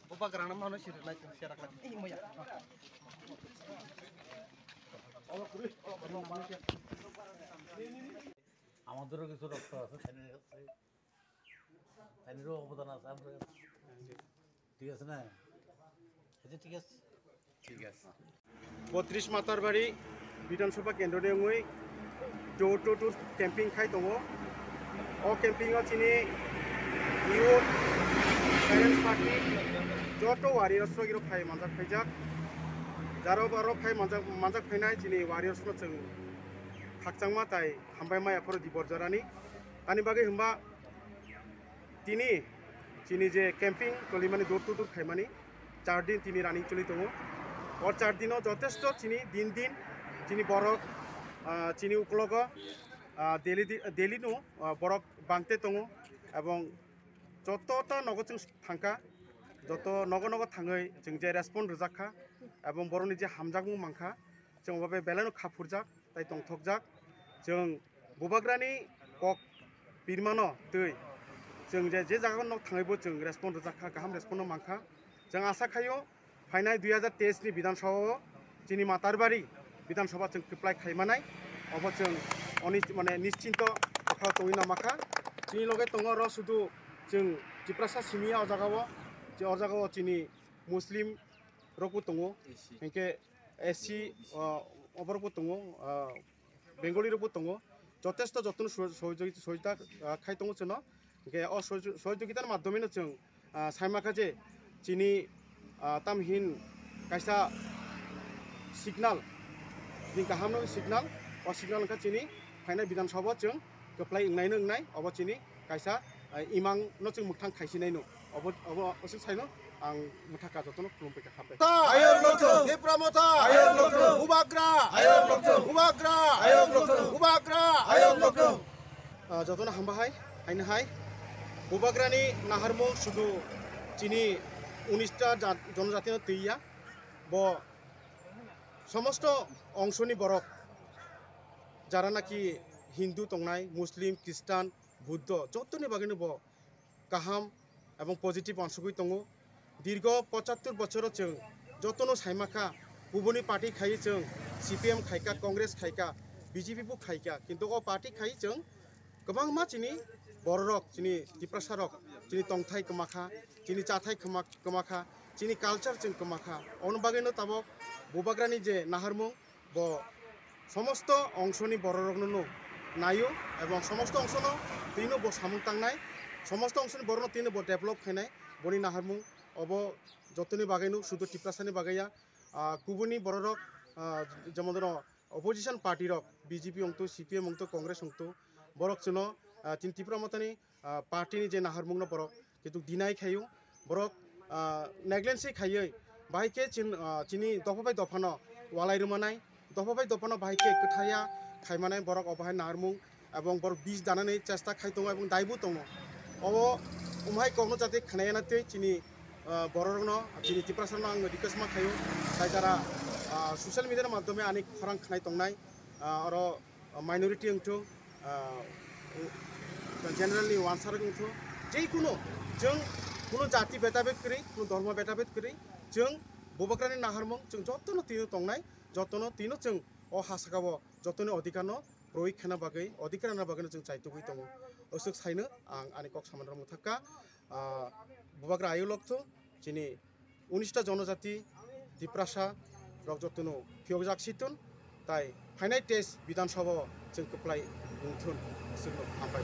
Bubagrana mana sih naik serak lagi. Mau ya. আমাদেরও কিছু রক্ত আছে তাইনেরও অবদান আছে আমরা ঠিক আছে না ঠিক আছে ঠিক আছে 32 মাতারবাড়ি বিধানসভা কেন্দ্রनि उङै डोर टू डोर कैम्पिंग खाई दङ अ कैम्पिंगआव दिनै इयुथ पेरेंट्स पार्टी जत' वारियर्सफोर फाय मानजाक फायजाक जारो बारो फाय मानजाक फायनाय दिनै वारियर्सनो जों खाकजांमा ताय हामबाय मायाफोर दिबरजारानि तानि बागै होमबा दिनै जे कैम्पिंग टलिमानि डोर टू डोर खायमानि 4 दिन दिनै रानिं चलि दङ और 4 दिनों যথেষ্ট চিনি दिन চিনি বরফ চিনি উপলগ डेली नो बरफ बांते दङ এবং যতটা নগদ जों थांखा যত नग थाङै जों जे रेसपन्स रोजाखा এবং बर'नि जे हामजागु मांखा जों बे बेलानो खाफुरजाक ताय दंथकजाक जों बुबाग्रानि कक बिरमानो दै जों जे जायगायाव थाङैबो जों रेसपन्स रोजाखा गाहाम रेसपन्स मांखा जों आशा खायो फाइनाल 2023 नि विधानसभा जोंनि मातारबारि विधानसभा जों एप्लाइ खालामनाय अब जों माने निश्चिन्त अखा तङै नामाखा जोंनि लगे दङ र शुधु जों जिप्रासा सिमिया अजागाव जोंनि मुस्लिम रकबो दङ इनके एससी अबरबो दङ बेंगली रकबो दङ যথেষ্ট যত্ন সহযোগিতা খাই दङ जोंनो इनके सहयोगितानि माध्यमेनो जों सायमाखा जे जोंनि तामहिन कायसा सिगनाल जों गाहाम सिगनाल और सिगनाल का चिनी फाइनाल विधानसभा जों गप्लाय इंनाय अब चिनी कायसा इमां न जों मुथां खायसिनाय नो अब असि साइनो आं मुथाका जतनो खुलुमबाय खाबाय आयर लोगो हेप्रामथा आयर लोगो बुबाग्रा आयर लोगो बुबाग्रा आयर लोगो बुबाग्रा आयर लोगो जतनो हामबाहाय आइनहाय बुबाग्रानि नाहारमु सुदु चिनी 19टा जनजाति तैया ब समस्त अंशनि बरक जारा नाकि हिंदू तंनाय मुस्लिम ख्रिस्टान बुद्ध जतनि बागैनो ब गाहाम एवं पजिटिव अनसुगै दङ दीर्घ 75 बछर जों जतनो सायमाखा गुबुननि पार्टी खायो जों सीपीएम खायका कांग्रेस खायका बीजेपी बो खायका किन्तु अ पार्टी खायो जों गोबां मा चिनि बररक चिनि दिप्रासारक चिनि तंथाय कमाखा चिनि चाथाय कमाखा चिनि कालचार जों कमाखा अन बागैनो ताबो बुबाग्रानि जे नाहारमु ब समस्त अंशनि बररकनो नायो एवं समस्त अंशनो तीनो ब सामुं तांनाय समस्त अंशनि बरनो तीनो ब डेभलप खायनाय बनि नाहारमु अब जतनि बागैनो शुद्ध टिप्रासानि बागैया गुबुननि बररक जेमन अपोजिशन पार्टी रक बीजेपी अंतो सीपीएम अंतो कांग्रेस अंतो बरक चुनो चिन टिप्रामतानि पार्टी जे नाहारमुंनो बरक किन्तु दिनाय खायो बरक नेग्लेन्सि खायै बाहायके चिनि दफाबाय दफानो वालाय रुमानाय दफाबाय दफानो बाहायके कथाया खायमानाय बरक अबाहाय नाहारमुं एवं बरक बीज दानानै चेष्टा खाय दङ एवं दायबो दङ अब उमहाय कवनो जाते खानायानाते चिनि बररनो चिनि टिप्रासारनो आं रिक्वेस्ट मा खायो ताय जारा सोशल मीडिया माध्यमे आनि खरां खानाय दंनाय और माइनरिटी अंतो जेनेरेलनि वानसार अंतो जेकुनो जों कुनो जाति बेटाबेद करी कुनो धर्म बेटाबेद करी जों बुबाग्रानि नाहारमुं जों जतनो तीनो दंनाय जतनो तीनो जों अ हासगाव जतनो अधिकारनो प्रयोग खाना बागै अधिकारना बागैनो जों चाइतुगै दङ असुक साइनो आं आनि कक सामानर मुथाका बुबाग्रा आयो लगथो चिनि 19टा जनजाति दिप्रासा रक जतनो फियगजाक सितुन ताय फाइनाल टेस्ट विधानसभा जों कप्लाय बुंथुन सुनो हामबाय